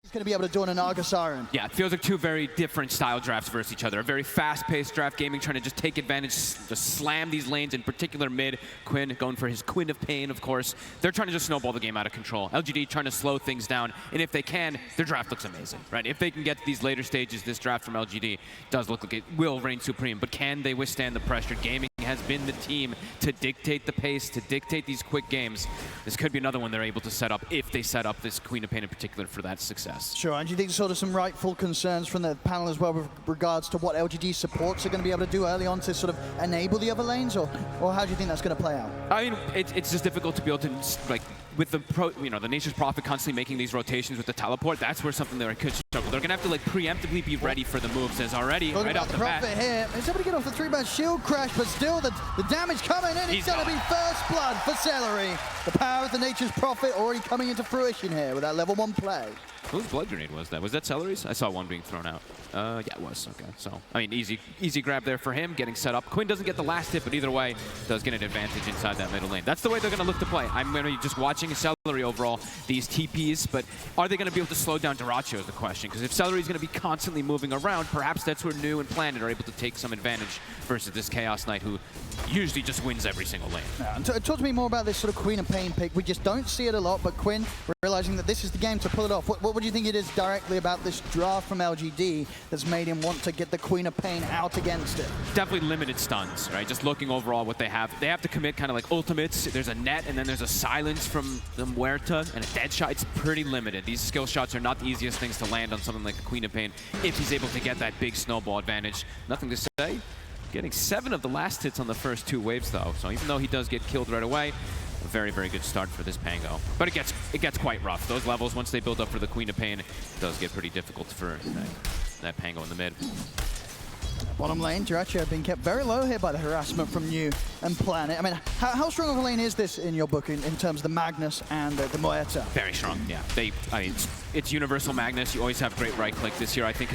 He's going to be able to do on a Naga Siren. Yeah, it feels like two very different style drafts versus each other. A very fast-paced draft, gaming trying to just take advantage, just slam these lanes, in particular mid. Quinn going for his Quinn of Pain, of course. They're trying to just snowball the game out of control. LGD trying to slow things down, and if they can, their draft looks amazing, right? If they can get to these later stages, this draft from LGD does look like it will reign supreme, but can they withstand the pressure? Gaming has been the team to dictate the pace, to dictate these quick games. This could be another one they're able to set up if they set up this Queen of Pain in particular for that success. Sure, and do you think sort of some rightful concerns from the panel as well with regards to what LGD supports are going to be able to do early on to sort of enable the other lanes, or how do you think that's going to play out? I mean, it's just difficult to be able to, like, with the the Nature's Prophet constantly making these rotations with the teleport, that's where something they could struggle. They're going to have to like preemptively be ready for the moves as already right off the bat. Here. He's able to get off the 3-man shield crash, but still the damage coming in. It's going to be first blood for Celery. The power of the Nature's Prophet already coming into fruition here with that level 1 play. Whose blood grenade was that? Was that Celery's? I saw one being thrown out. Yeah, it was. Okay, so, I mean, easy grab there for him, getting set up. Quinn doesn't get the last hit, but either way, does get an advantage inside that middle lane. That's the way they're going to look to play. I'm going to be just watching Celery overall, these TPs, but are they going to be able to slow down Dyrachyo is the question, because if Celery is going to be constantly moving around, perhaps that's where New and Planet are able to take some advantage versus this Chaos Knight who usually just wins every single lane. Yeah, talk to me more about this sort of Queen of Pain pick. We just don't see it a lot, but Quinn, realizing that this is the game to pull it off. What do you think it is directly about this draft from LGD that's made him want to get the Queen of Pain out against it? Definitely limited stuns, right? Just looking overall what they have. They have to commit kind of like ultimates. There's a net, and then there's a silence from the Muerta, and a dead shot. It's pretty limited. These skill shots are not the easiest things to land on something like Queen of Pain if he's able to get that big snowball advantage. Nothing to say. Getting 7 of the last hits on the first 2 waves, though. So even though he does get killed right away, a very, very good start for this Pango. But it gets quite rough. Those levels, once they build up for the Queen of Pain, it does get pretty difficult for that Pango in the mid. Bottom lane, Dyrachyo being kept very low here by the harassment from New and Planet. I mean, how strong of a lane is this in your book in terms of the Magnus and the Muerta? Very strong, yeah. I mean, it's universal Magnus. You always have great right click. This year, I think,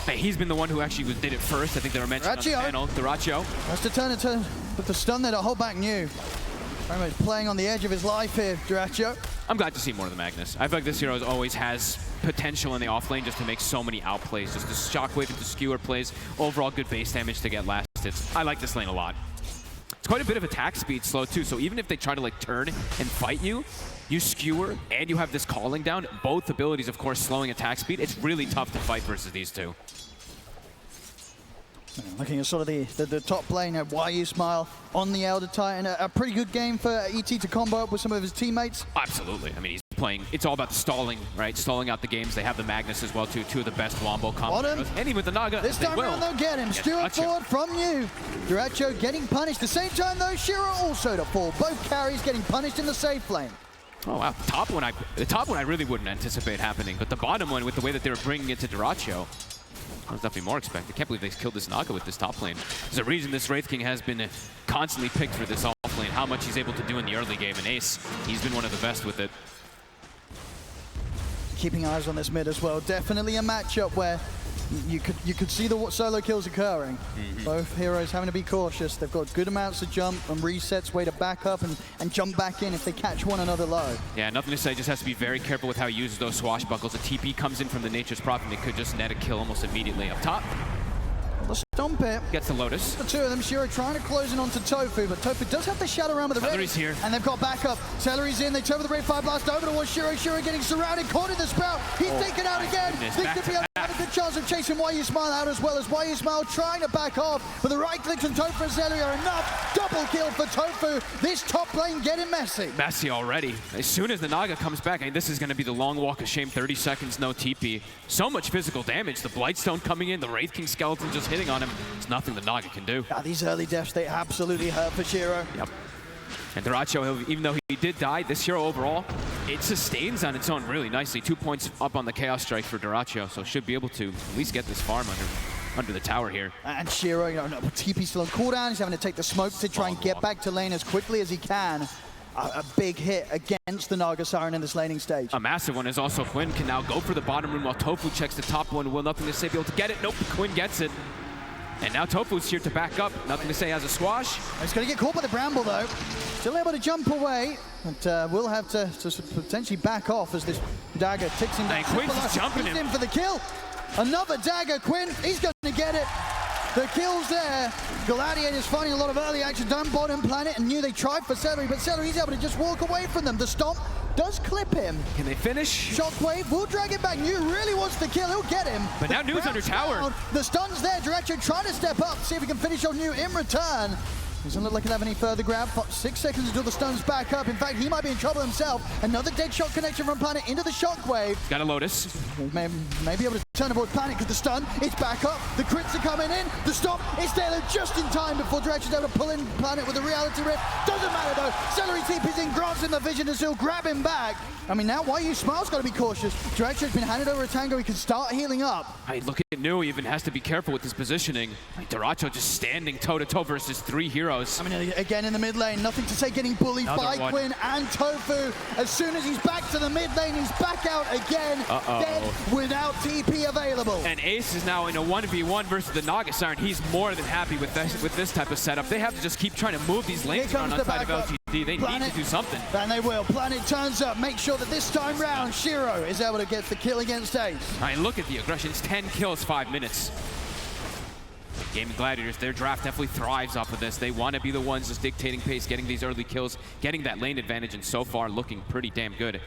he's been the one who actually did it first. I think they were mentioned on the panel. Dyrachyo. Has to turn it to, with the stun there to hold back New. Very much playing on the edge of his life here, Dyrachyo. I'm glad to see more of the Magnus. I feel like this hero always has potential in the off lane just to make so many outplays. Just the shockwave into skewer plays. Overall good base damage to get last hits. I like this lane a lot. It's quite a bit of attack speed slow too, so even if they try to like turn and fight you, you skewer and you have this calling down, both abilities of course slowing attack speed, it's really tough to fight versus these two. Looking at sort of the top lane, YU Smile on the Elder Titan. A pretty good game for ET to combo up with some of his teammates. Absolutely. I mean, he's playing, it's all about the stalling, right? Stalling out the games. They have the Magnus as well, too. 2 of the best wombo combos. And even with the Naga, this time around, they'll get him. Stewart forward from New. Dyrachyo getting punished. The same time, though, Shiro also to fall. Both carries getting punished in the safe lane. Oh, wow. The top one I really wouldn't anticipate happening, but the bottom one, with the way that they were bringing it to Dyrachyo, I was definitely more expected. I can't believe they killed this Naga with this top lane. There's a reason this Wraith King has been constantly picked for this off lane, how much he's able to do in the early game. And Ace, he's been one of the best with it. Keeping eyes on this mid as well. Definitely a matchup where you could see the solo kills occurring. Both heroes having to be cautious. They've got good amounts of jump and resets, way to back up and jump back in if they catch one another low. Yeah, nothing to say. Just has to be very careful with how he uses those swashbuckles. A TP comes in from the Nature's Prophet and it could just net a kill almost immediately up top. The stomp it. Gets the Lotus. The 2 of them, Shiro trying to close in onto Tofu, but Tofu does have the shadow around with the Celery's here. And they've got backup. Celery's in, they turn with the Ray Fire Blast over towards Shiro. Shiro getting surrounded, caught in the spout. He's taken out again. This could be a good chance of chasing YU Smile out as well as YU Smile trying to back off. But the right clicks from Tofu and Celery are enough. Double kill for Tofu. This top lane getting messy. Messy already. As soon as the Naga comes back, I mean, this is going to be the long walk of shame. 30 seconds, no TP. So much physical damage. The Blightstone coming in, the Wraith King skeleton just hitting on him. It's nothing the Naga can do. These early deaths, they absolutely hurt for Shiro. Yep. And Dyrachyo, even though he did die, this hero overall, it sustains on its own really nicely. 2 points up on the Chaos Strike for Dyrachyo, so should be able to at least get this farm under the tower here. And Shiro, TP still on cooldown. He's having to take the smoke to try and get back to lane as quickly as he can. A big hit against the Naga Siren in this laning stage. A massive one is also Quinn can now go for the bottom room while Tofu checks the top one. Will nothing to say be able to get it. Nope, Quinn gets it. And now Tofu's here to back up. Nothing to say has a swash. He's going to get caught by the bramble though. Still able to jump away, but will have to potentially back off as this Dagger ticks him down. And Quinn's just jumping He's him. in for the kill. Another dagger. Quinn, he's going to get it. The kill's there. Gladiators finding a lot of early action down bottom planet and knew they tried for Celery, but Celery's able to just walk away from them. The stomp does clip him. Can they finish? Shockwave will drag it back. New really wants to kill. He'll get him. But now New's under tower. Down. The stun's there. Direction trying to step up, see if he can finish on New in return. Doesn't look like he'll have any further grab. 6 seconds until the stun's back up. In fact, he might be in trouble himself. Another dead shot connection from Planet into the Shockwave. Got a Lotus. May be able to turn avoid Planet because the stun, it's back up. The crits are coming in. The stop, it's there though, just in time before Direction's able to pull in Planet with a reality rift. Doesn't matter though. Celery TP's in, grants him the vision to still grab him back. I mean, now YU Smile's got to be cautious. Direction's been handed over a Tango. He can start healing up. I look at New, he even has to be careful with his positioning. Duracho just standing toe-to-toe versus 3 heroes. I mean, again in the mid lane, nothing to say, getting bullied by Quinn and Tofu. As soon as he's back to the mid lane, he's back out again, dead without TP available. And Ace is now in a 1v1 versus the Naga Siren. He's more than happy with this type of setup. They have to just keep trying to move these lanes around on side of LGD. They need to do something. And they will. Planet turns up, make sure that this time round, Shiro is able to get the kill against Ace. All right, look at the aggression. It's 10 kills, 5 minutes. Gaming Gladiators, their draft definitely thrives off of this. They want to be the ones just dictating pace, getting these early kills, getting that lane advantage, and so far looking pretty damn good.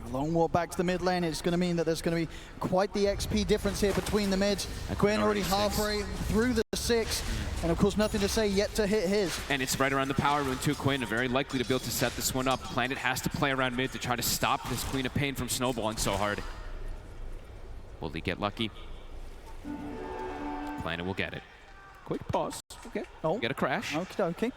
A long walk back to the mid lane. It's going to mean that there's going to be quite the XP difference here between the mids. Quinn already halfway through the 6, and of course nothing to say yet to hit his. And it's right around the power rune too. Quinn very likely to be able to set this one up. Planet has to play around mid to try to stop this Queen of Pain from snowballing so hard. Will he get lucky? Planet will get it. Quick pause. Okay. Oh. Get a crash. Okay.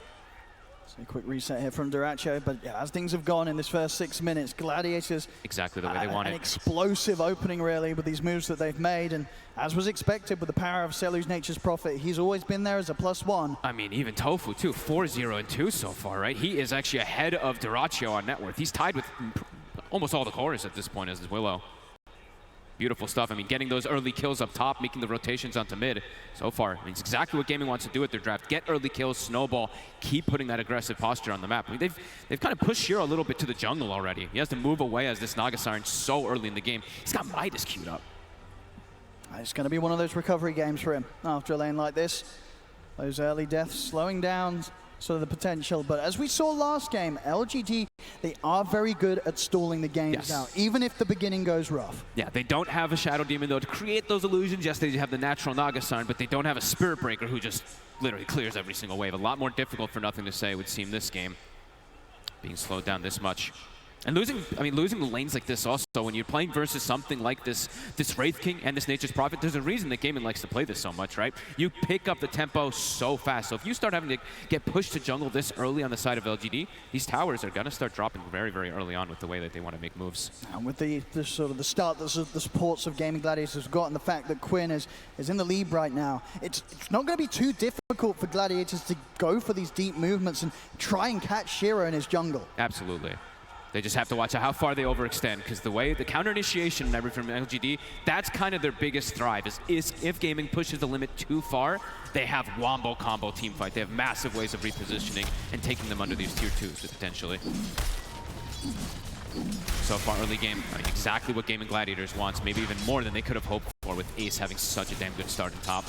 So a quick reset here from Duracho, but yeah, as things have gone in this first 6 minutes, Gladiators exactly the way they want an it. Explosive opening really with these moves that they've made, and as was expected with the power of Celu's Nature's Prophet, he's always been there as a +1. I mean, even Tofu too, 4-0 and 2 so far, right? He is actually ahead of Duracho on net worth. He's tied with almost all the cores at this point as is Willow. Beautiful stuff. I mean, getting those early kills up top, making the rotations onto mid so far. I mean, it's exactly what gaming wants to do with their draft. Get early kills, snowball, keep putting that aggressive posture on the map. I mean, they've kind of pushed Shiro a little bit to the jungle already. He has to move away as this Naga Siren so early in the game. He's got Midas queued up. It's going to be one of those recovery games for him after a lane like this. Those early deaths slowing down sort of the potential, but as we saw last game, LGD, they are very good at stalling the games out, even if the beginning goes rough. Yeah, they don't have a Shadow Demon though to create those illusions. Yes, they have the natural Naga Siren, but they don't have a Spirit Breaker who just literally clears every single wave. A lot more difficult for Nothing to Say, it would seem, this game, being slowed down this much. And losing the lanes like this also, when you're playing versus something like this Wraith King and this Nature's Prophet, there's a reason that gaming likes to play this so much, right? You pick up the tempo so fast. So if you start having to get pushed to jungle this early on the side of LGD, these towers are going to start dropping very, very early on with the way that they want to make moves. And with the sort of the start that the supports of Gaming Gladiators have got, and the fact that Quinn is in the lead right now, it's not going to be too difficult for Gladiators to go for these deep movements and try and catch Shiro in his jungle. Absolutely. They just have to watch out how far they overextend, because the way the counter initiation and everything from LGD, that's kind of their biggest thrive, is if gaming pushes the limit too far, they have wombo combo team fight. They have massive ways of repositioning and taking them under these tier 2s potentially. So far early game, exactly what Gaming Gladiators wants, maybe even more than they could have hoped for with Ace having such a damn good start at top.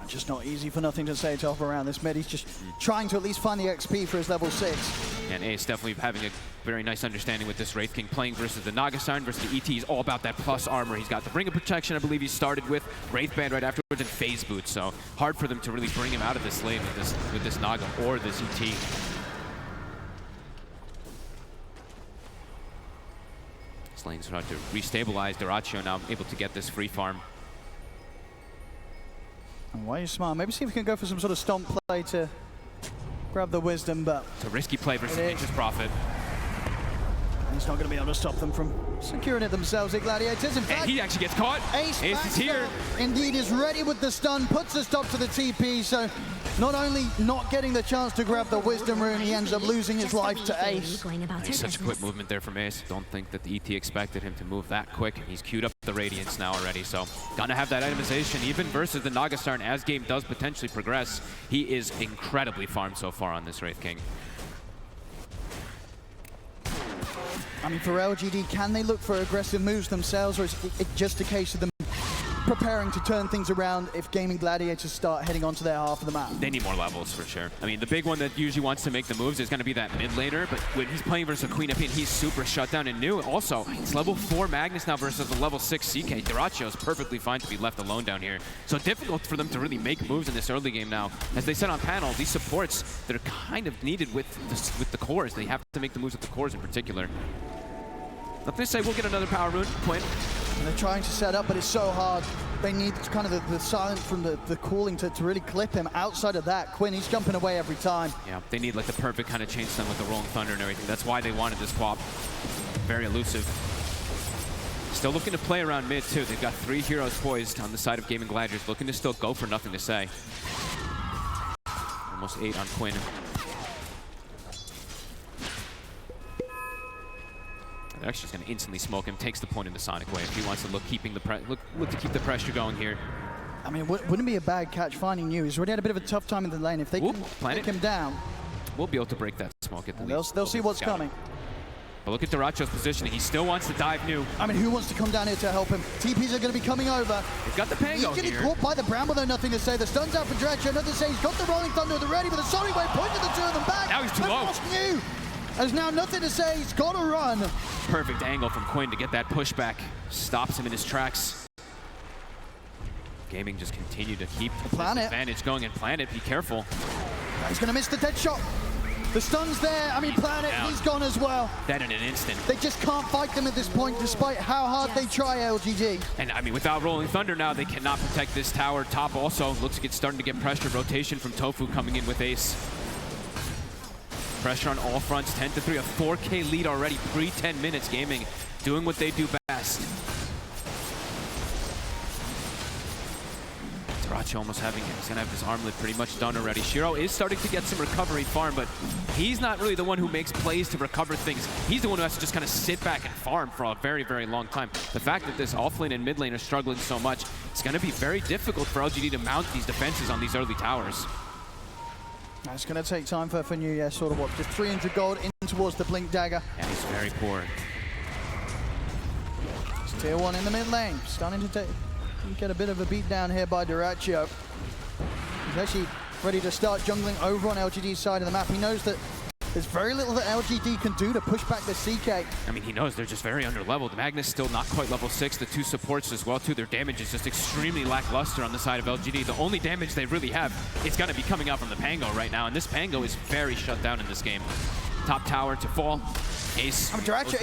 Just not easy for Nothing to Say to offer around this mid. He's just trying to at least find the XP for his level 6. And Ace definitely having a very nice understanding with this Wraith King, playing versus the Naga Siren versus the ET. He's all about that plus armor. He's got the Ring of Protection, I believe he started with, Wraith Band right afterwards, and Phase Boot. So hard for them to really bring him out of this lane with this Naga or this ET. This lane's trying to restabilize. Duracho now able to get this free farm. Why are you smart? Maybe see if we can go for some sort of stomp play to grab the wisdom, but it's a risky play versus Nature's Prophet. He's not going to be able to stop them from securing it themselves, the Gladiators. In fact, and he actually gets caught. Ace is here. Indeed, is ready with the stun, puts a stop to the TP, so not only not getting the chance to grab the Wisdom Rune, he ends up losing his life to Ace. Such a quick movement there from Ace. Don't think that the ET expected him to move that quick. He's queued up the Radiance now already, so gonna have that itemization even versus the Naga Siren as game does potentially progress. He is incredibly farmed so far on this Wraith King. I mean, for LGD, can they look for aggressive moves themselves, or is it just a case of them preparing to turn things around if Gaming Gladiators start heading onto their half of the map? They need more levels for sure. I mean, the big one that usually wants to make the moves is going to be that mid laner, but when he's playing versus a Queen of Pain, he's super shut down and new. Also, it's level 4 Magnus now versus the level 6 CK. Dyrachyo is perfectly fine to be left alone down here. So difficult for them to really make moves in this early game now. As they said on panel, these supports that are kind of needed with the cores. They have to make the moves with the cores in particular. Nothing to say, we'll get another power rune, Quinn. And they're trying to set up, but it's so hard. They need kind of the silence from the cooling to really clip him. Outside of that, Quinn, he's jumping away every time. Yeah, they need like the perfect kind of chain stun with the Rolling Thunder and everything. That's why they wanted this swap. Very elusive. Still looking to play around mid too. They've got 3 heroes poised on the side of Gaming Gladiators, looking to still go for nothing to say. Almost 8 on Quinn. They're actually just going to instantly smoke him. Takes the point in the Sonic Wave. He wants to look to keep the pressure going here. I mean, wouldn't be a bad catch finding you. He's already had a bit of a tough time in the lane. If they can take him down, we'll be able to break that smoke at the least. They'll see what's coming. But look at Dyrachyo's positioning. He still wants to dive new. I mean, who wants to come down here to help him? TPs are going to be coming over. He's got the Pango He's here. getting caught by the Bramble, though, nothing to say. The stun's out for Dyrachyo. Nothing to say. He's got the Rolling Thunder at the ready, but the Sonic Wave pointed the 2 of them back. Now he's too low. New. There's now nothing to say. He's got to run. Perfect angle from Quinn to get that pushback. Stops him in his tracks. Gaming just continue to keep the advantage going, and Planet, be careful. He's going to miss the dead shot. The stun's there. I mean, Planet, he's gone as well. That in an instant. They just can't fight them at this point, despite how hard they try, LGD. And I mean, without Rolling Thunder now, they cannot protect this tower. Top also looks like it's starting to get pressure. Rotation from Tofu coming in with Ace. Pressure on all fronts, 10-3, a 4K lead already, pre-10 minutes. Gaming doing what they do best. Dyrachyo almost he's gonna have his armlet pretty much done already. Shiro is starting to get some recovery farm, but he's not really the one who makes plays to recover things. He's the one who has to just kind of sit back and farm for a very, very long time. The fact that this off lane and mid lane are struggling so much, it's gonna be very difficult for LGD to mount these defenses on these early towers. It's going to take time for New Year, sort of what, just 300 gold in towards the Blink Dagger. And he's very poor. It's tier 1 in the mid lane, starting to get a bit of a beat down here by Dyrachyo. He's actually ready to start jungling over on LGD's side of the map. He knows that there's very little that LGD can do to push back the CK. I mean, he knows they're just very under-leveled. Magnus still not quite level 6. The 2 supports as well, too. Their damage is just extremely lackluster on the side of LGD. The only damage they really have is going to be coming out from the Pango right now, and this Pango is very shut down in this game. Top tower to fall. Ace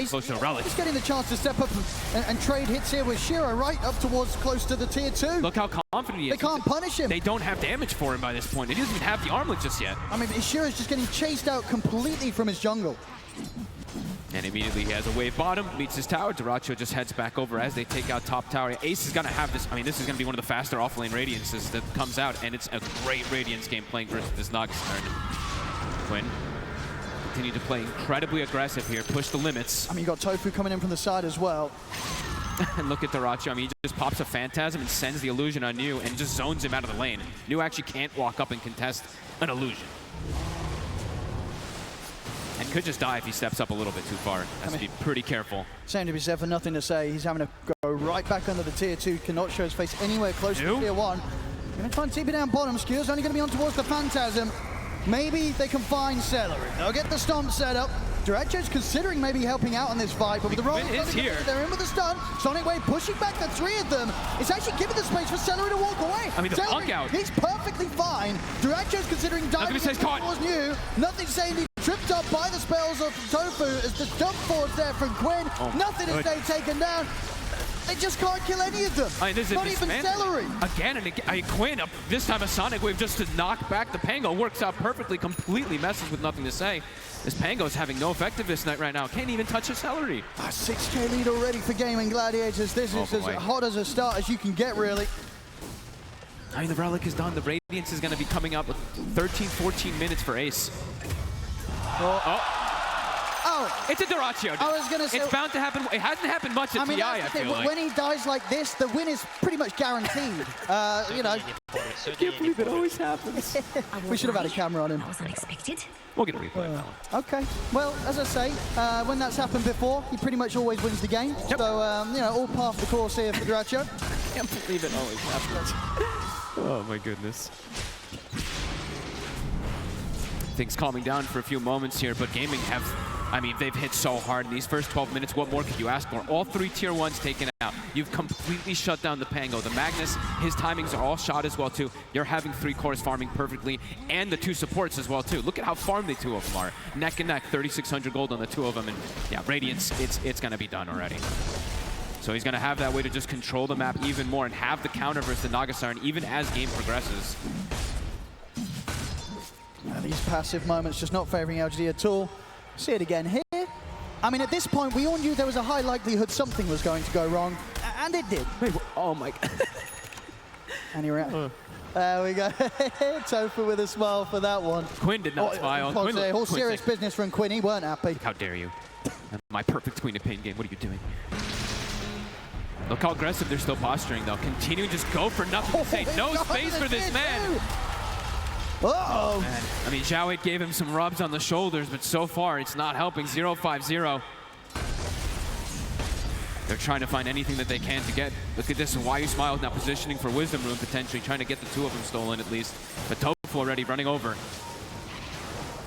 close to a relic. He's getting the chance to step up and trade hits here with Shiro right up towards close to the tier 2. Look how confident he is. They can't punish him. They don't have damage for him by this point. He doesn't even have the armlet just yet. I mean, Shiro's just getting chased out completely from his jungle. And immediately he has a wave bottom, meets his tower. Dyrachyo just heads back over as they take out top tower. Ace is going to have this. I mean, this is going to be one of the faster offlane Radiances that comes out, and it's a great Radiance game playing versus this Nox turn. Quinn continue to play incredibly aggressive here, push the limits. I mean, you got Tofu coming in from the side as well. And look at Dyrachyo. I mean, he just pops a Phantasm and sends the illusion on New and just zones him out of the lane. New actually can't walk up and contest an illusion. And could just die if he steps up a little bit too far. Has to be pretty careful. Same to be said for nothing to say. He's having to go right back under the tier 2. Cannot show his face anywhere close to tier 1. Going to try and tip it down bottom. Skew's only going to be on towards the Phantasm. Maybe they can find Celery. They'll get the stomp set up. Dyrachyo's considering maybe helping out on this fight, but with the Rolling Thunder, they're in with the stun. Sonic Wave pushing back the 3 of them. It's actually giving the space for Celery to walk away. I mean, the Celery, punk out. He's perfectly fine. Dyrachyo's considering diving towards New. Nothing saying he tripped up by the spells of Tofu as the jump forwards there from Quinn. Nothing to say taken down. They just can't kill any of them. I mean, Not even Celery. Again and again. Quinn, this time a Sonic Wave just to knock back the Pango. Works out perfectly, completely messes with nothing to say. This Pango is having no effectiveness right now. Can't even touch a Celery. A 6K lead already for Gaming Gladiators. This is as hot as a start as you can get, really. I mean, the Relic is done. The Radiance is going to be coming up with 13, 14 minutes for Ace. Oh, It's a Dyrachyo. I was gonna say it's bound to happen. It hasn't happened much at TI. I feel like when he dies like this, the win is pretty much guaranteed. You know. I can't believe it always happens. We should have had a camera on him. That was unexpected. We'll get a replay of that one. Okay. Well, as I say, when that's happened before, he pretty much always wins the game. Yep. So, you know, all part of the course here for Dyrachyo. I can't believe it always happens. Oh my goodness. Things calming down for a few moments here, but Gaming have, I mean, they've hit so hard in these first 12 minutes. What more could you ask for? All 3 tier 1s taken out. You've completely shut down the Pango. The Magnus, his timings are all shot as well too. You're having 3 cores farming perfectly, and the 2 supports as well too. Look at how farmed the 2 of them are. Neck and neck, 3,600 gold on the 2 of them, and yeah, Radiance, it's gonna be done already. So he's gonna have that way to just control the map even more and have the counter versus the Naga Siren even as game progresses. These passive moments just not favoring LGD at all. See it again here. I mean, at this point, we all knew there was a high likelihood something was going to go wrong, and it did. Wait, oh my God. And you're out. There we go. Tofu with a smile for that one. Quinn did not smile. Quinn, all serious business from Quinn. He weren't happy. How dare you? My perfect Queen of Pain game. What are you doing? Look how aggressive they're still posturing, though. Continue to just go for nothing. Say no space for this man. Uh-oh. Man. I mean, Zhao gave him some rubs on the shoulders, but so far it's not helping. 0-5-0. They're trying to find anything that they can to get. Look at this. Why you Smile now positioning for Wisdom Rune, potentially trying to get the 2 of them stolen at least. But Tofu already running over.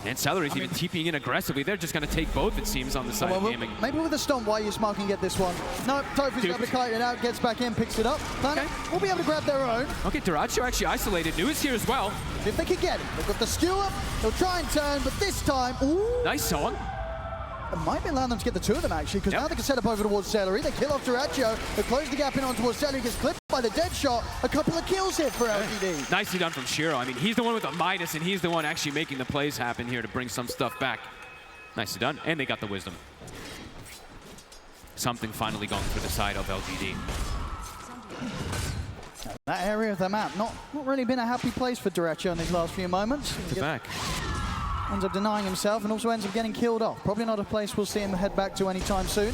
And Celery's even TPing in aggressively. They're just going to take both, it seems, on the side of Gaming. Maybe with a stomp, why you Smile can get this one. No, Tofu's able to kite it out, gets back in, picks it up. Planet will be able to grab their own. Okay, Dyrachyo actually isolated. New is here as well. If they can get it. They've got the skewer. They'll try and turn, but this time, ooh. Nice song. It might be allowing them to get the 2 of them, actually, because now they can set up over towards Celery. They kill off Dyrachyo. They close the gap in on towards Celery. Gets clipped by the dead shot. A couple of kills here for LGD. Nicely done from Shiro. I mean, he's the one with the Midas, and he's the one actually making the plays happen here to bring some stuff back. Nicely done. And they got the Wisdom. Something finally going for the side of LGD. That area of the map, not really been a happy place for Dyrachyo in these last few moments. Back. Ends up denying himself and also ends up getting killed off. Probably not a place we'll see him head back to anytime soon.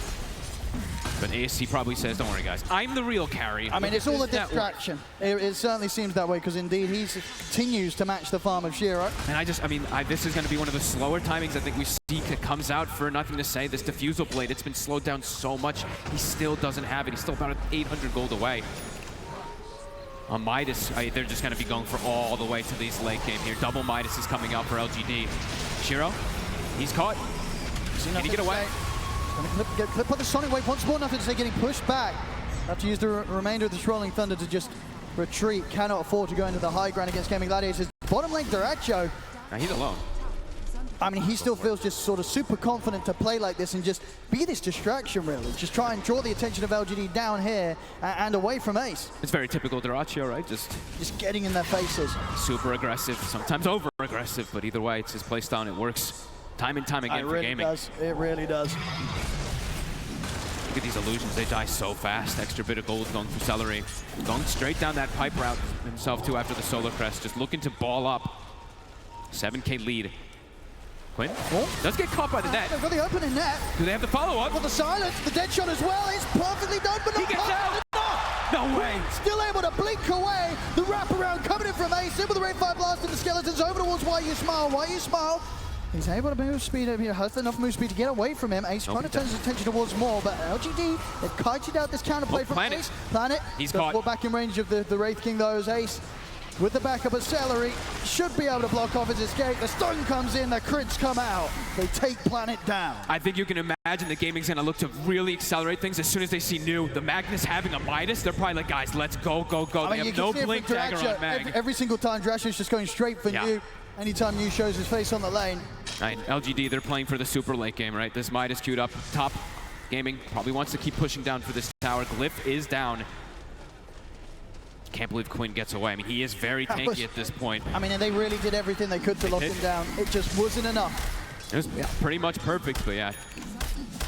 But ASC probably says, don't worry, guys. I'm the real carry. I mean, it's all a distraction. It certainly seems that way because indeed he continues to match the farm of Shiro. And this is going to be one of the slower timings I think we see that comes out for Nothing to Say. This Diffusal Blade, it's been slowed down so much. He still doesn't have it. He's still about 800 gold away. On Midas, they're just going to be going for all the way to these late game here. Double Midas is coming out for LGD. Shiro, he's caught. Can he get away? Going to get clipped by the Sonic Wave once more. Nothing to Say getting pushed back. Have to use the remainder of this Rolling Thunder to just retreat. Cannot afford to go into the high ground against Gaming Gladiators. Bottom lane Dyrachyo. Now he's alone. I mean, he still feels just sort of super confident to play like this and just be this distraction, really. Just try and draw the attention of LGD down here and away from Ace. It's very typical Dyrachyo, right? Just getting in their faces. Super aggressive, sometimes over-aggressive, but either way, it's his playstyle and it works time and time again for Gaming. It really does. Look at these illusions, they die so fast. Extra bit of gold going for Celery. Going straight down that pipe route himself too after the Solar Crest, just looking to ball up. 7K lead. Quinn does get caught by the net. They've got the opening net. Do they have the follow-up? Well, the silence, the dead shot as well. It's perfectly done, but he gets out. No way. Still able to blink away. The wraparound coming in from Ace. In with the Rate 5 blast and the skeletons over towards Why You Smile. Why You Smile. He's able to move speed. He has enough move speed to get away from him. Ace trying to turn his attention towards more, but LGD, they've kited out this counterplay from Planet. Ace. Planet. He's caught. Back in range of the Wraith King, though, as Ace. With the backup of Celery, should be able to block off his escape. The stun comes in, the crits come out. They take Planet down. I think you can imagine the Gaming's gonna look to really accelerate things as soon as they see New. The Magnus having a Midas, they're probably like, guys, let's go, go, go. They have no blink dagger on Mag. Every single time Dyrachyo's just going straight for New. Anytime New shows his face on the lane. Right, LGD, they're playing for the super late game, right? This Midas queued up top. Gaming probably wants to keep pushing down for this tower. Glyph is down. Can't believe Quinn gets away. I mean, he is very tanky at this point. I mean, and they really did everything they could to lock him down. It just wasn't enough. It was pretty much perfect, but yeah.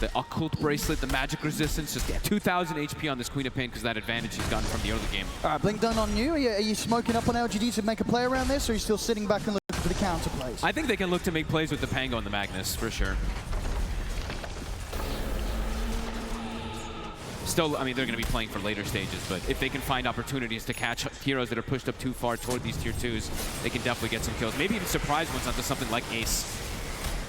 The Occult Bracelet, the magic resistance, just 2,000 HP on this Queen of Pain because that advantage he's gotten from the early game. All right, Blink done on you. Are you smoking up on LGD to make a play around this, or are you still sitting back and looking for the counter plays? I think they can look to make plays with the Pango and the Magnus, for sure. still, I mean, they're going to be playing for later stages, but if they can find opportunities to catch heroes that are pushed up too far toward these tier 2s, they can definitely get some kills. Maybe even surprise ones onto something like Ace.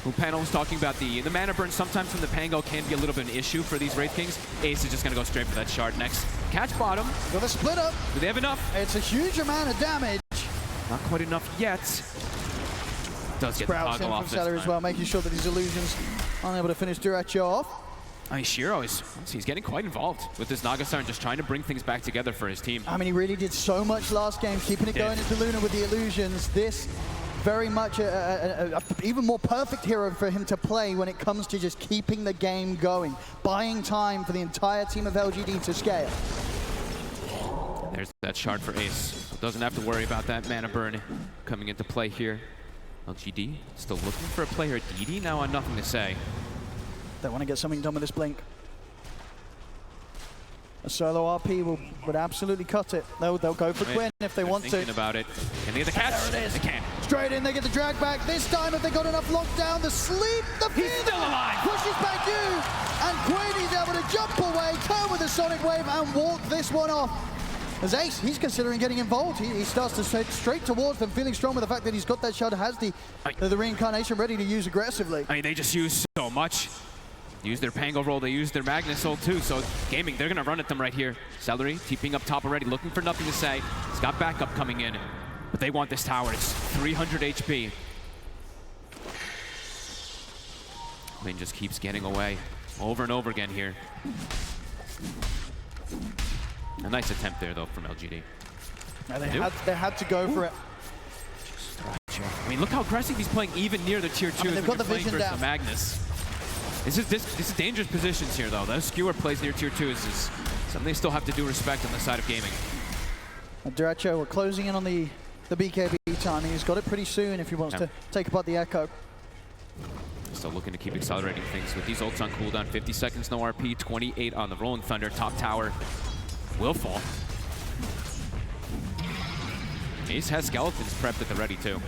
Who Panel was talking about the mana burn sometimes from the Pango can be a little bit of an issue for these Wraith Kings. Ace is just going to go straight for that shard next. Catch bottom. Got a split up. Do they have enough? It's a huge amount of damage. Not quite enough yet. Does get the toggle off this time. As well, making sure that these illusions aren't able to finish Duracho off. I mean, Shiro he's getting quite involved with this Nagasar and just trying to bring things back together for his team. I mean, he really did so much last game, keeping it going into Luna with the illusions. This very much a even more perfect hero for him to play when it comes to just keeping the game going, buying time for the entire team of LGD to scale. There's that shard for Ace. Doesn't have to worry about that mana burn coming into play here. LGD still looking for a player. DD now on nothing to say. They want to get something done with this blink. A solo RP would absolutely cut it. They'll go for Quinn if they want to. Thinking about it. Can they get the catch? There it is. They can. Straight in, they get the drag back. This time, if they got enough lockdown, the sleep, the fear, He's still alive. pushes back you. And Quinn is able to jump away, turn with a Sonic Wave, and walk this one off. As Ace, he's considering getting involved. He starts to head straight towards them, feeling strong with the fact that he's got that shard, has the reincarnation ready to use aggressively. I mean, they just use so much. They use their Pango roll, they use their Magnus ult too, so Gaming, they're gonna run at them right here. Celery, TPing up top already, looking for nothing to say. He's got backup coming in, but they want this tower. It's 300 HP. Quinn just keeps getting away over and over again here. A nice attempt there, though, from LGD. Yeah, they had to go for it. I mean, look how aggressive he's playing even near the tier 2s. They've got the vision down. The Magnus. This is dangerous positions here, though. Those skewer plays near tier 2s is something they still have to do respect on the side of Gaming. Duracho, we're closing in on the BKB timing. He's got it pretty soon if he wants to take apart the Echo. Still looking to keep accelerating things with these ults on cooldown. 50 seconds, no RP, 28 on the Rolling Thunder. Top tower will fall. Ace has skeletons prepped at the ready, too.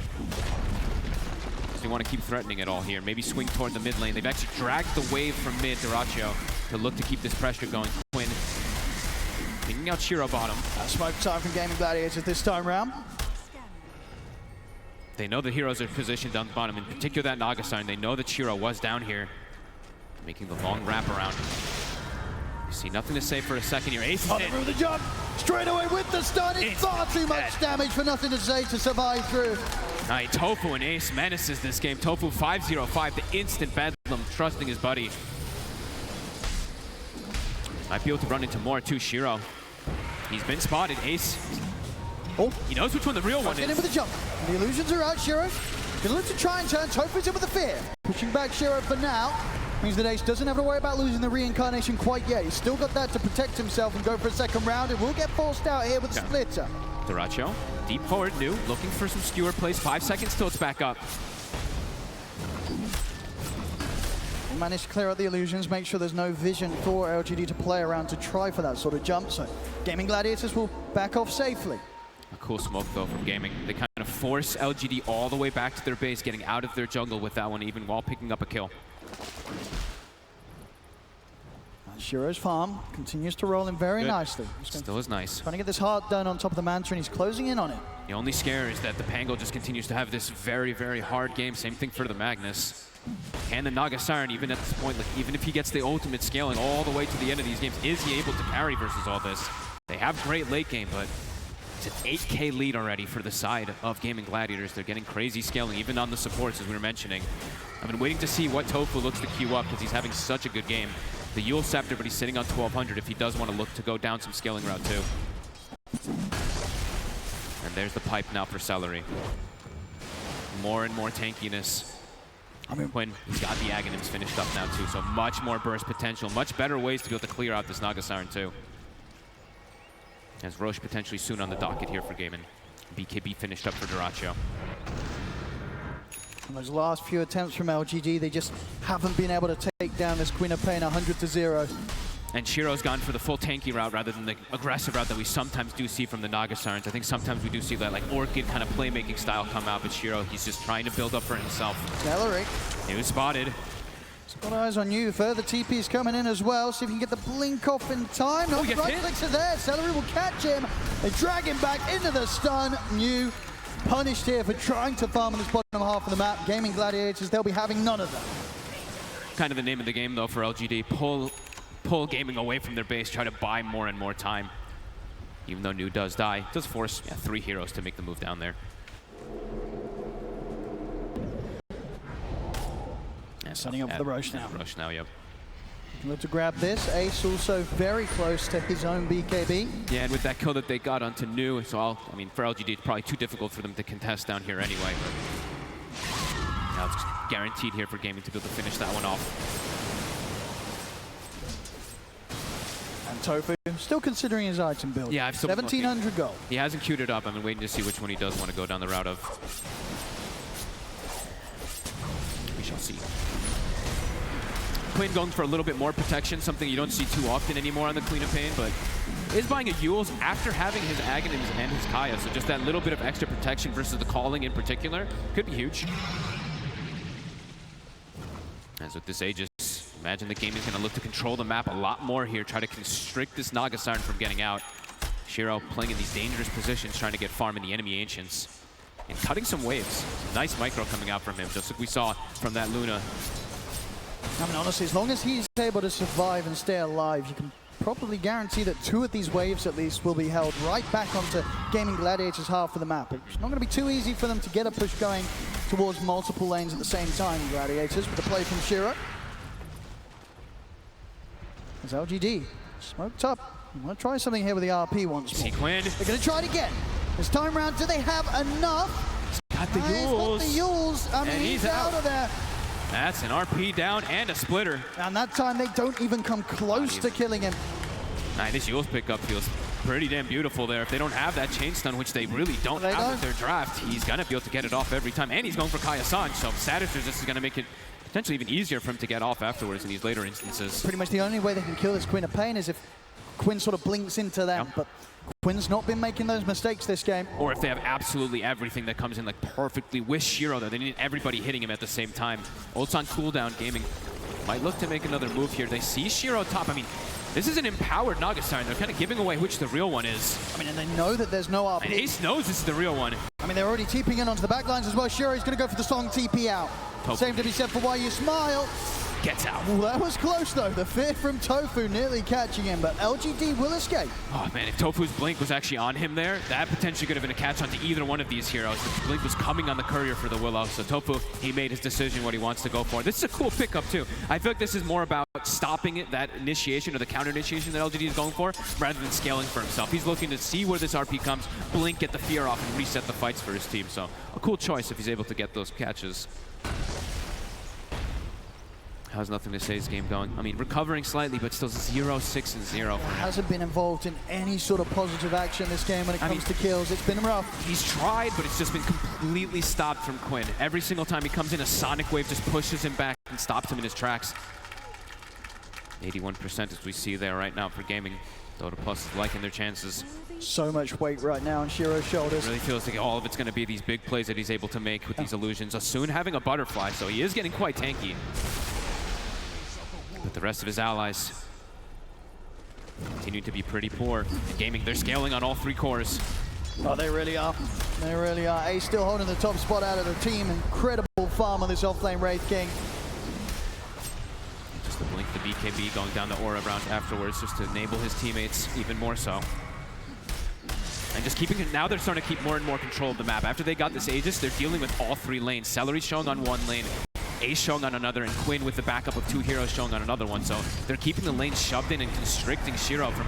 So you want to keep threatening it all here. Maybe swing toward the mid lane. They've actually dragged the wave from mid, Duracho, to look to keep this pressure going. Quinn picking out Shiro bottom. Smoke time from Gaming Gladiators this time round. They know the heroes are positioned down the bottom, in particular that Nagasar, and they know that Shiro was down here, making the long wraparound. You see nothing to say for a second here. Ace is hit. Through the jump, straight away with the stun. It's far too much damage for nothing to say to survive through. All right, Tofu and Ace menaces this game. Tofu 5-0-5, the instant bedlam, trusting his buddy. Might be able to run into more too, Shiro. He's been spotted. Ace, he knows which one the real one is. Get in with the jump. The illusions are out, Shiro. Gonna look to try and turn. Tofu's in with the fear. Pushing back Shiro for now. Means that Ace doesn't have to worry about losing the reincarnation quite yet. He's still got that to protect himself and go for a second round. It will get forced out here with the splitter. Duracho, deep forward, new, looking for some skewer plays. 5 seconds till it's back up. We'll manage to clear out the illusions, make sure there's no vision for LGD to play around to try for that sort of jump. So Gaming Gladiators will back off safely. A cool smoke, though, from Gaming. They kind of force LGD all the way back to their base, getting out of their jungle with that one, even while picking up a kill. Shiro's farm continues to roll in very nicely. Still is nice. Trying to get this heart done on top of the Manta, and he's closing in on it. The only scare is that the Pango just continues to have this very, very hard game. Same thing for the Magnus. And the Nagasar, even at this point, like, even if he gets the ultimate scaling all the way to the end of these games, is he able to carry versus all this? They have great late game, but it's an 8K lead already for the side of Gaming Gladiators. They're getting crazy scaling, even on the supports, as we were mentioning. I've been waiting to see what Tofu looks to queue up because he's having such a good game. The Yule Scepter, but he's sitting on 1200 if he does want to look to go down some scaling route too. And there's the pipe now for Celery. More and more tankiness. I mean, when he's got the Aghanims finished up now too, so much more burst potential, much better ways to be able to clear out this Nagasaran too. As Roche potentially soon on the docket here for Gaming. BKB finished up for Duracho. And those last few attempts from LGD, they just haven't been able to take down this Queen of Pain 100-0. And Shiro's gone for the full tanky route rather than the aggressive route that we sometimes do see from the Nagasarans. I think sometimes we do see that like Orchid kind of playmaking style come out, but Shiro, he's just trying to build up for himself. Celery. He was spotted. Got eyes on you. Further TP's coming in as well. See if he can get the blink off in time. No, the right clicks are there. Celery will catch him. They drag him back into the stun. New punished here for trying to farm on this bottom half of the map. Gaming Gladiators, they'll be having none of that. Kind of the name of the game, though, for LGD. Pull Gaming away from their base, try to buy more and more time. Even though New does die, it does force 3 heroes to make the move down there. Setting up for the Roche now. Roche now, yep. Look to grab this. Ace also very close to his own BKB. Yeah, and with that kill that they got onto New, so I mean, for LGD, it's probably too difficult for them to contest down here anyway. But now it's guaranteed here for Gaming to be able to finish that one off. And Tofu still considering his item build. Yeah, I've still 1,700 gold. He hasn't queued it up. I've been waiting to see which one he does want to go down the route of. We shall see. Quinn going for a little bit more protection, something you don't see too often anymore on the Queen of Pain, but is buying a Yules after having his Aghanims and his Kaya, so just that little bit of extra protection versus the calling in particular could be huge. As with this Aegis, imagine the game is going to look to control the map a lot more here, try to constrict this Naga Siren from getting out. Shiro playing in these dangerous positions, trying to get farm in the enemy Ancients. And cutting some waves. Nice micro coming out from him, just like we saw from that Luna. I mean, honestly, as long as he's able to survive and stay alive, you can probably guarantee that 2 of these waves, at least, will be held right back onto Gaming Gladiators' half of the map. It's not going to be too easy for them to get a push going towards multiple lanes at the same time, Gladiators, with a play from Shiro. As LGD smoked up. I want to try something here with the RP once more. See Quinn. They're going to try it again. This time around, do they have enough? Got the Yules. He's got the Yules. I mean, he's out of there. That's an RP down and a splitter. And that time they don't even come close to killing him. This Yules pickup feels pretty damn beautiful there. If they don't have that chain stun, which they really don't have with their draft, he's going to be able to get it off every time. And he's going for Kaya-san, so Status Resist is going to make it potentially even easier for him to get off afterwards in these later instances. Pretty much the only way they can kill this Queen of Pain is if Quinn sort of blinks into them. But Quinn's not been making those mistakes this game. Or if they have absolutely everything that comes in like perfectly with Shiro, though. They need everybody hitting him at the same time. Ult's on cooldown. Gaming might look to make another move here. They see Shiro top. I mean, this is an empowered Naga Siren. They're kind of giving away which the real one is. I mean, and they know that there's no RP. And Ace knows this is the real one. I mean, they're already TPing in onto the backlines as well. Shiro's going to go for the strong TP out. Same to be said for Why You Smile. Gets out. Well, that was close, though. The fear from Tofu nearly catching him, but LGD will escape. Oh, man, if Tofu's blink was actually on him there, that potentially could have been a catch onto either one of these heroes. The blink was coming on the courier for the Willow, so Tofu, he made his decision what he wants to go for. This is a cool pickup, too. I feel like this is more about stopping it, that initiation or the counter initiation that LGD is going for, rather than scaling for himself. He's looking to see where this RP comes, blink, get the fear off, and reset the fights for his team. So a cool choice if he's able to get those catches. Has nothing to say his game going. I mean, recovering slightly, but still 0-6-0. Hasn't been involved in any sort of positive action this game when it comes to kills. It's been rough. He's tried, but it's just been completely stopped from Quinn. Every single time he comes in, a Sonic Wave just pushes him back and stops him in his tracks. 81% as we see there right now for Gaming. Dota Plus is liking their chances. So much weight right now on Shiro's shoulders. It really feels like all of it's going to be these big plays that he's able to make with these illusions. Soon having a butterfly, so he is getting quite tanky. But the rest of his allies continue to be pretty poor. And Gaming, they're scaling on all 3 cores. Oh, they really are. They really are. Ace still holding the top spot out of the team. Incredible farm on this offlane Wraith King. Just to blink the BKB going down the aura round afterwards, just to enable his teammates even more so. And just keeping it, now they're starting to keep more and more control of the map. After they got this Aegis, they're dealing with all 3 lanes. Celery showing on 1 lane, Ace showing on another, and Quinn with the backup of 2 heroes showing on another one. So they're keeping the lane shoved in and constricting Shiro from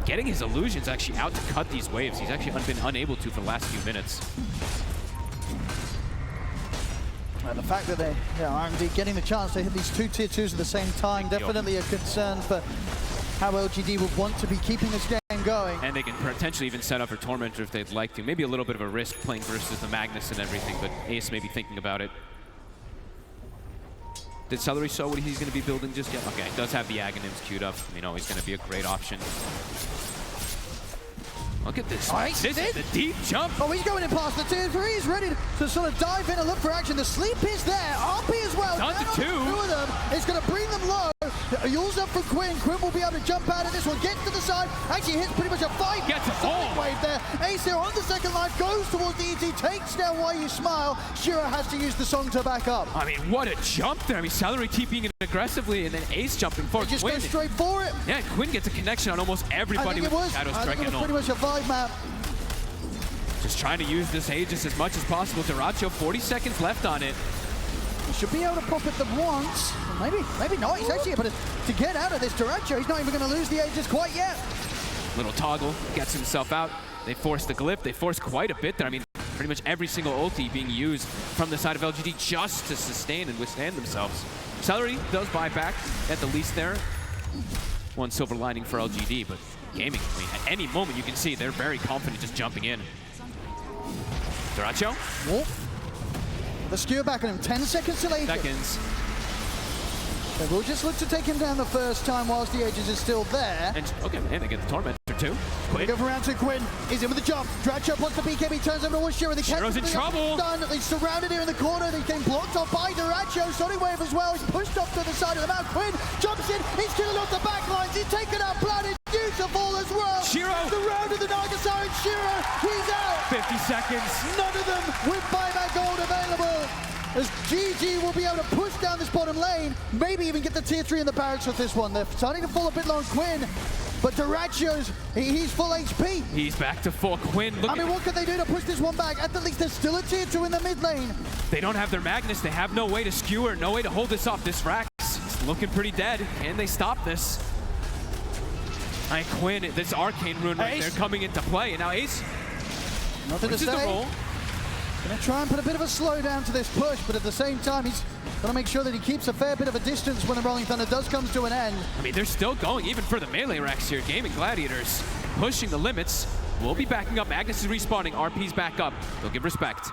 getting his illusions actually out to cut these waves. He's actually been unable to for the last few minutes. And the fact that they are indeed getting the chance to hit these 2 tier 2s at the same time, definitely a concern for how LGD would want to be keeping this game going. And they can potentially even set up for Tormentor if they'd like to. Maybe a little bit of a risk playing versus the Magnus and everything, but Ace may be thinking about it. Did Celery show what he's going to be building just yet? Okay, does have the Aghanims queued up. I mean, always going to be a great option. Look at this. Nice. This is the deep jump. Oh, he's going in past the tier 3. He's ready to sort of dive in and look for action. The sleep is there. RP as well. Down to Down 2. Two of them. It's going to bring them low. Yule's up for Quinn. Quinn will be able to jump out of this one. Gets to the side. Actually hits pretty much a 5. Gets it all. Wave there. Ace here on the second life. Goes towards the ET. Takes down Why You Smile. Shiro has to use the song to back up. I mean, what a jump there. I mean, Celery TPing it aggressively and then Ace jumping for He just Quinn. goes straight for it. Yeah, Quinn gets a connection on almost everybody with the Shadow Strike. I think it was pretty much a 5 map. Just trying to use this Aegis as much as possible. Duracho, 40 seconds left on it. He should be able to pop it the once. Maybe not. He's actually able to get out of this Duracho. He's not even going to lose the Aegis quite yet. Little toggle, gets himself out. They force the glyph. They force quite a bit there. I mean, pretty much every single ulti being used from the side of LGD just to sustain and withstand themselves. Celery does buy back at the least there. One silver lining for LGD, but Gaming, I mean, at any moment you can see they're very confident just jumping in. Duracho. The skewer back on him, 10 seconds to Aegis. Seconds. They will just look to take him down the first time whilst the Aegis is still there. And okay, and they get the Tormentor too. They go for round 2, Quinn. He's in with the jump. Duracho wants the BKB, turns over towards Shiro. Shiro's in trouble. Done. They surrounded here in the corner. They came blocked off by Duracho. Sonic Wave as well. He's pushed off to the side of the map. Quinn jumps in. He's killing off the back lines. He's taken out Blooded. Beautiful as well. Shiro. The round of the Nagasar and Shiro. He's out. 50 seconds. None of them with buyback gold available. As GG will be able to push down this bottom lane, maybe even get the tier 3 in the barracks with this one. They're starting to fall a bit low on Quinn, but Duracho's, he's full HP. He's back to full. Quinn, look I mean, what can they do to push this one back? At the least, there's still a tier 2 in the mid lane. They don't have their Magnus. They have no way to skewer, no way to hold this off. This Rax is looking pretty dead. Can they stop this? I mean, Quinn, this Arcane Rune right there coming into play. And now Ace, Nothing to this is the say. roll. Gonna try and put a bit of a slowdown to this push, but at the same time, he's gonna make sure that he keeps a fair bit of a distance when the Rolling Thunder does come to an end. I mean, they're still going, even for the melee Rax here. Gaming Gladiators pushing the limits. We'll be backing up. Magnus is respawning. RP's back up. They'll give respect.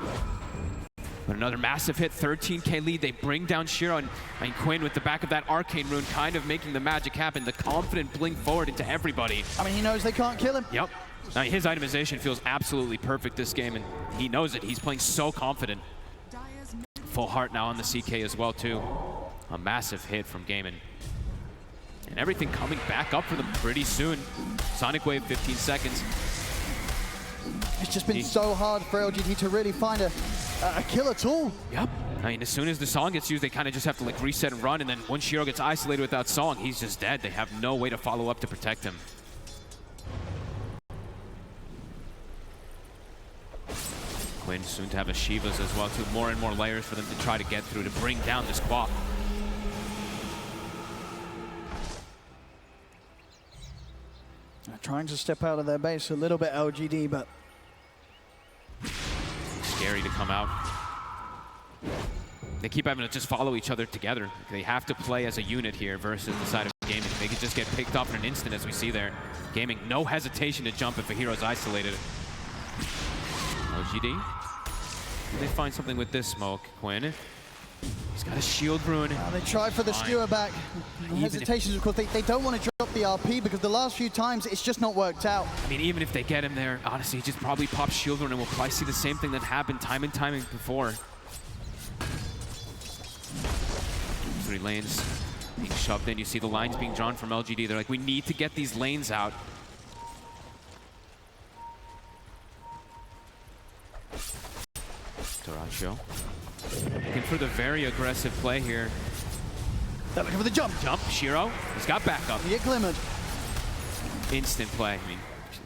But another massive hit, 13K lead. They bring down Shiro and Quinn with the back of that Arcane Rune, kind of making the magic happen. The confident blink forward into everybody. I mean, he knows they can't kill him. Yep. Now, his itemization feels absolutely perfect this game, and he knows it. He's playing so confident. Full heart now on the CK as well, too. A massive hit from Gaiman. And everything coming back up for them pretty soon. Sonic Wave, 15 seconds. It's just been so hard for LGD to really find a killer tool. Yep. I mean, as soon as the song gets used, they kind of just have to like reset and run, and then once Shiro gets isolated without song, he's just dead. They have no way to follow up to protect him. Quinn soon to have a Shivas as well, too. More and more layers for them to try to get through to bring down this Quap. Trying to step out of their base a little bit, LGD, but scary to come out. They keep having to just follow each other together. They have to play as a unit here versus the side of Gaming. They could just get picked off in an instant, as we see there. Gaming, no hesitation to jump if a hero's isolated. LGD. They find something with this smoke. Quinn. He's got a shield rune. They try for the skewer back. No hesitations, of course. They don't want to drop the RP because the last few times it's just not worked out. I mean, even if they get him there, honestly, he just probably pops shield rune and we'll probably see the same thing that happened time and time before. 3 lanes being shoved in. You see the lines being drawn from LGD. They're like, we need to get these lanes out. Duracho. Looking for the very aggressive play here. They're looking for the jump. Jump, Shiro. He's got backup. He get glimmered. Instant play. I mean,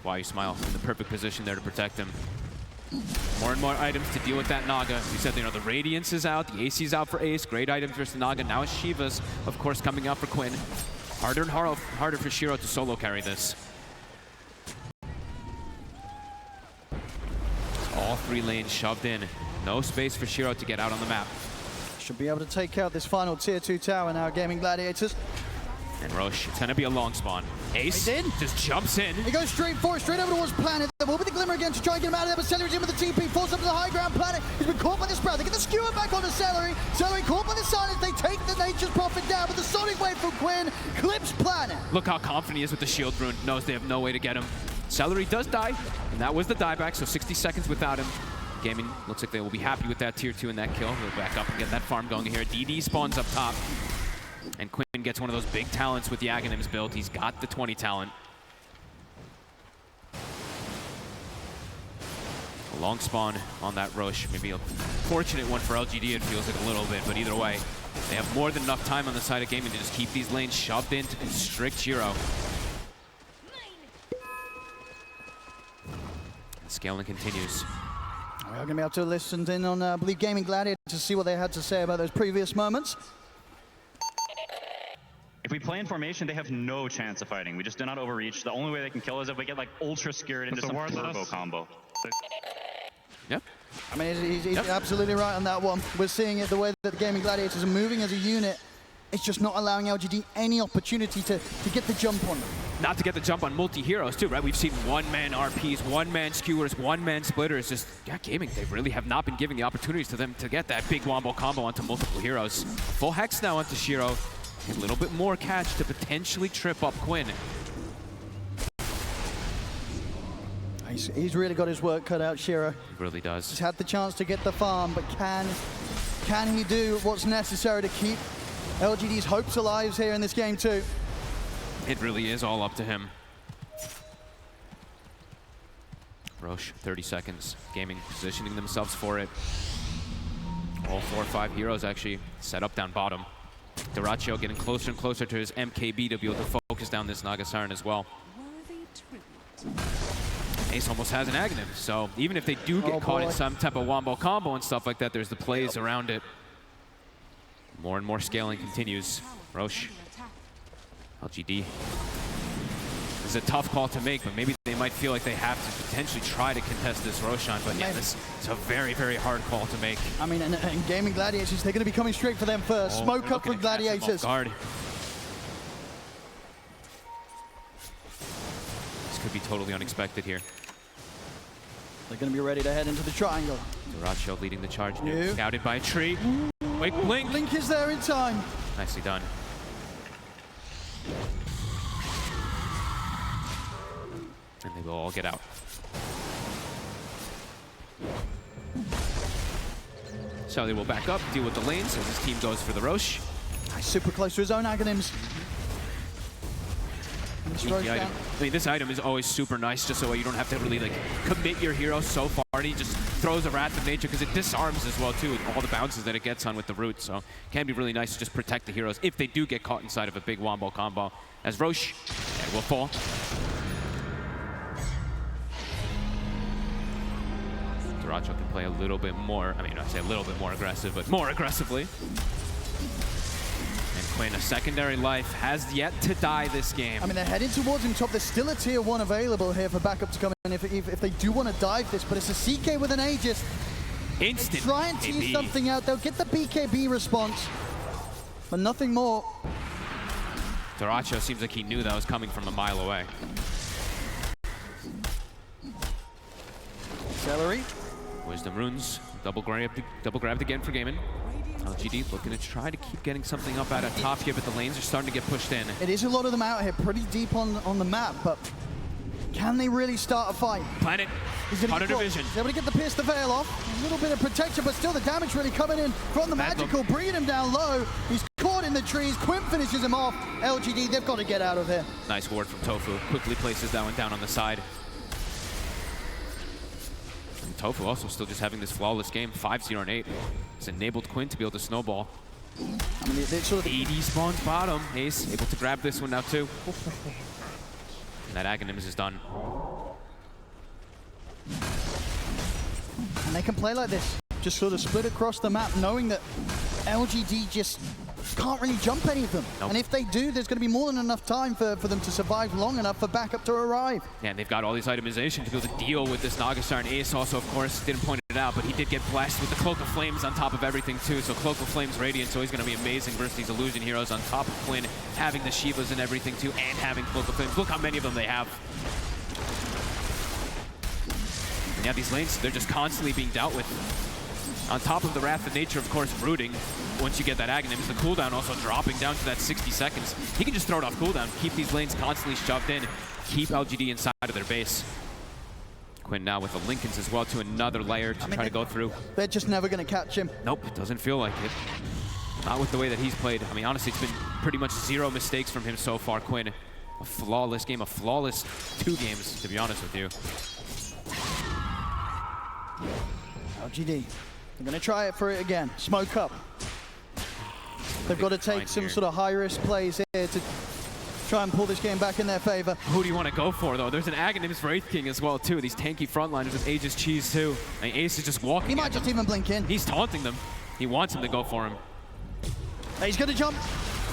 Why You Smile in the perfect position there to protect him. More and more items to deal with that Naga. We said, you know, the Radiance is out, the AC is out for Ace. Great items versus the Naga. Now it's Shivas, of course, coming out for Quinn. Harder and harder for Shiro to solo carry this. All 3 lanes shoved in. No space for Shiro to get out on the map. Should be able to take out this final tier 2 tower now, Gaming Gladiators. And Roche, it's going to be a long spawn. Ace just jumps in. He goes straight for it, straight over towards Planet. There will be the Glimmer again to try and get him out of there, but Celery's in with the TP, falls up to the high ground. Planet, he's been caught by the Sprout. They get the skewer back onto Celery. Celery caught by the silence. They take the Nature's Prophet down, but the Sonic Wave from Quinn clips Planet. Look how confident he is with the shield rune. Knows they have no way to get him. Celery does die, and that was the dieback, so 60 seconds without him. Gaming looks like they will be happy with that tier 2 and that kill. He'll back up and get that farm going here. DD spawns up top, and Quinn gets one of those big talents with the Aghanims build. He's got the 20 talent. A long spawn on that Roche. Maybe a fortunate one for LGD, it feels like a little bit, but either way, they have more than enough time on the side of gaming to just keep these lanes shoved in to constrict Shiro. And scaling continues. We're going to be able to listen in on, I believe, Gaming Gladiators to see what they had to say about those previous moments. If we play in formation, they have no chance of fighting. We just do not overreach. The only way they can kill is if we get like ultra scared into some turbo combo. Yep. I mean, he's absolutely right on that one. We're seeing it the way that the Gaming Gladiators are moving as a unit. It's just not allowing LGD any opportunity to get the jump on them. Not to get the jump on multi-heroes too, right? We've seen one-man RPs, one-man skewers, one-man splitters. Just, yeah, gaming, they really have not been giving the opportunities to them to get that big wombo combo onto multiple heroes. Full hex now onto Shiro. A little bit more catch to potentially trip up Quinn. He's really got his work cut out, Shiro. He really does. He's had the chance to get the farm, but can he do what's necessary to keep LGD's hopes alive here in this game too? It really is all up to him. Roche, 30 seconds. Gaming positioning themselves for it. All 4 or 5 heroes actually set up down bottom. Duraccio getting closer and closer to his MKB to be able to focus down this Naga Siren as well. Ace almost has an Aghanim, so even if they do get caught in some type of wombo combo and stuff like that, there's the plays around it. More and more scaling continues. Roche, LGD. This is a tough call to make, but maybe they might feel like they have to potentially try to contest this Roshan, but yeah, this is a very, very hard call to make. I mean, and Gaming Gladiators, they're going to be coming straight for them first. Smoke up from Gladiators. Guard. This could be totally unexpected here. They're going to be ready to head into the triangle. Duraccio leading the charge now. Scouted by a tree. Wait, Blink. Blink is there in time. Nicely done. And they will all get out. So they will back up, deal with the lanes as his team goes for the Roche. Super close to his own Aghanims. I mean, this item is always super nice, just so you don't have to really like commit your hero so far. And he just throws a Wrath of Nature because it disarms as well too, with all the bounces that it gets on with the root. So it can be really nice to just protect the heroes if they do get caught inside of a big wombo combo. As Roche will fall. Duraccio can play a little bit more. I mean, I say a little bit more aggressive, but more aggressively. And Quinn, a secondary life, has yet to die this game. I mean, they're heading towards him top. There's still a tier 1 available here for backup to come in if they do want to dive this, but it's a CK with an Aegis. Instant try and tease something out. They'll get the BKB response, but nothing more. Duraccio seems like he knew that was coming from a mile away. Celery. Wisdom runes, double grabbed again for Gaiman. LGD looking to try to keep getting something up out of top here, but the lanes are starting to get pushed in. It is a lot of them out here, pretty deep on the map, but can they really start a fight? Planet, Hunter Division. He's able to get the Pierce the Veil off. A little bit of protection, but still the damage really coming in from the Magical, bringing him down low. He's caught in the trees. Quinn finishes him off. LGD, they've got to get out of here. Nice ward from Tofu. Quickly places that one down on the side. Tofu also still just having this flawless game, 5-0 and 8. It's enabled Quinn to be able to snowball. I mean, sort of 80 spawns bottom. Ace able to grab this one now too. And that Aghanims is done. And they can play like this, just sort of split across the map, knowing that LGD just can't really jump any of them. Nope. And if they do, there's going to be more than enough time for them to survive long enough for backup to arrive. Yeah, and they've got all these itemization to be able to deal with this Naga Siren. Ace also, of course, didn't point it out, but he did get blessed with the Cloak of Flames on top of everything too. So Cloak of Flames Radiant, so he's going to be amazing versus these Illusion heroes on top of Quinn, having the Shivas and everything too, and having Cloak of Flames. Look how many of them they have. And yeah, these lanes, they're just constantly being dealt with. On top of the Wrath of Nature, of course, rooting once you get that Aghanims. The cooldown also dropping down to that 60 seconds. He can just throw it off cooldown, keep these lanes constantly shoved in, keep LGD inside of their base. Quinn now with the Lincolns as well to another layer to try to go through. They're just never going to catch him. Nope, it doesn't feel like it. Not with the way that he's played. I mean, honestly, it's been pretty much 0 mistakes from him so far, Quinn. A flawless game, a flawless 2 games, to be honest with you. LGD, they're going to try it for it again. Smoke up. They've got to take some sort of high-risk plays here to try and pull this game back in their favor. Who do you want to go for, though? There's an Aghanims Wraith King as well, too. These tanky frontliners with Aegis Cheese, too. I mean, Ace is just walking. He might just even blink in. He's taunting them. He wants him to go for him. He's going to jump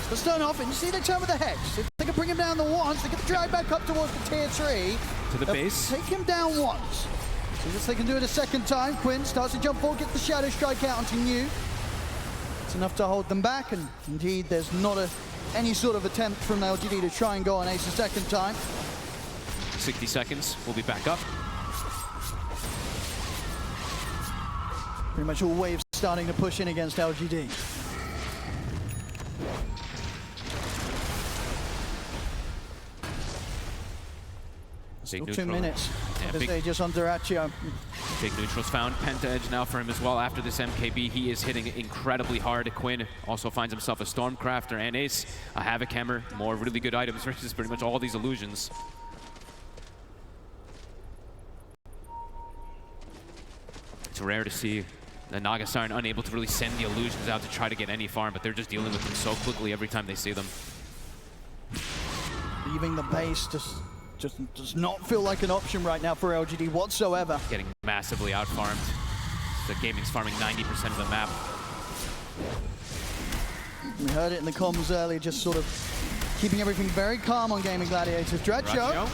the stone off, and you see they turn with the Hex. If they can bring him down the once, they can drag back up towards the tier 3. To the base. Take him down once. See if they can do it a second time. Quinn starts to jump forward, get the Shadow Strike out onto New. It's enough to hold them back, and indeed there's not any sort of attempt from LGD to try and go on Ace a second time. 60 seconds, we'll be back up. Pretty much all waves starting to push in against LGD. Still 2 minutes. Yeah, They just on Duraccio. Big neutrals found. Penta Edge now for him as well. After this MKB, he is hitting incredibly hard. Quinn also finds himself a Stormcrafter and Ace, a Havoc Hammer, more really good items versus pretty much all these illusions. It's rare to see the Naga Siren unable to really send the illusions out to try to get any farm, but they're just dealing with them so quickly every time they see them. Leaving the base just does not feel like an option right now for LGD whatsoever. Getting massively out-farmed. The gaming's farming 90% of the map. We heard it in the comms earlier, just sort of keeping everything very calm on Gaming Gladiators. Dreadshow.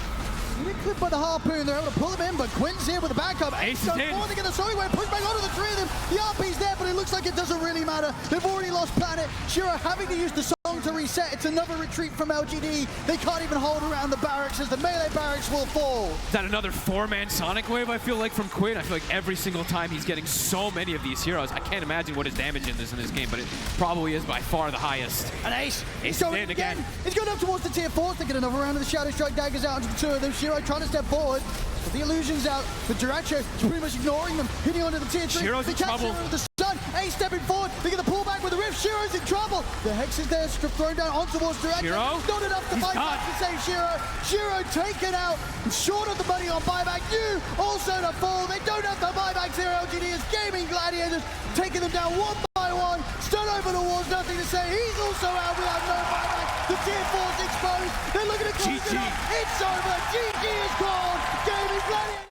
Really clipped by the harpoon, they're able to pull him in, but Quinn's here with a backup. Ace is in. They're going to slowly push back onto the 3 of them. The RP's there, but it looks like it doesn't really matter. They've already lost planet. Shiro having to use the song to reset. It's another retreat from LGD. They can't even hold around the barracks as the melee barracks will fall. Is that another 4-man Sonic Wave, I feel like, from Quinn? I feel like every single time he's getting so many of these heroes. I can't imagine what his damage in this game, but it probably is by far the highest. And Ace is in again. He's going up towards the tier 4. They get another round of the Shadow Strike daggers out onto the 2 of them. Shiro trying to step forward. But the illusions out, but Duraccio is pretty much ignoring them, hitting onto the tier 3. Shiro's in trouble. With the stun. Ace stepping forward. They get the pullback with the Rift. Shiro's in trouble. The Hex is there, thrown down on towards Duraccio. Shiro? Not enough to fight back to save Shiro. Shiro taken out, short of the money on buyback. New also to fall. They don't have the buybacks here. LGD is Gaming Gladiators, taking them down one by one. Stun over the walls, nothing to say. He's also out without no buyback. The tier 4's exposed. They're looking to close it up. It's over. GG is gone. Gaming Gladiators.